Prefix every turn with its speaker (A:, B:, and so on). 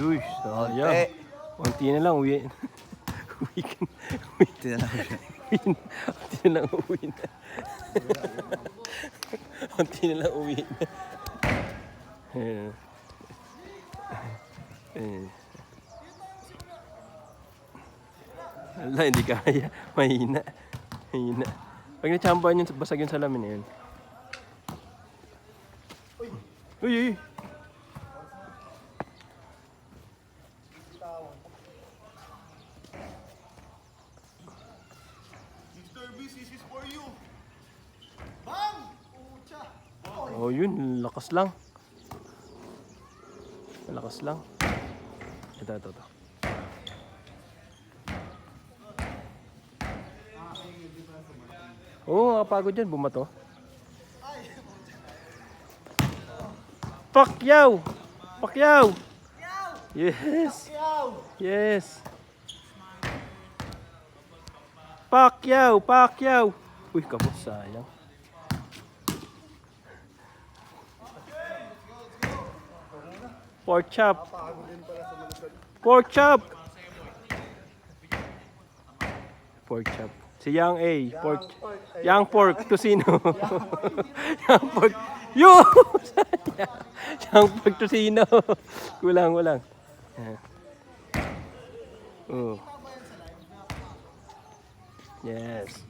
A: Uy, sayang. Unti na lang, uwi. Uwi ka na.
B: Unti na lang.
A: Unti na lang, uwi na. Unti na lang, uwi na. Wala, hindi kaya. Mahina. Mahina. Pag na-champan yun, basag yung salamin na yun. Uy, uy. Oh, yun. Lakas lang. Lakas lang. Ito. Oo, nakapagod yan. Bumato. Pacquiao! Pacquiao! Yes! Yes! Pacquiao! Uy, kapos, sayang. Pork chop! Pork chop! Pork chop. Si Yang A. Pork. Yang pork. Tocino. Yang pork. Yo! Yang pork tocino. Kulang. Oh. Yes.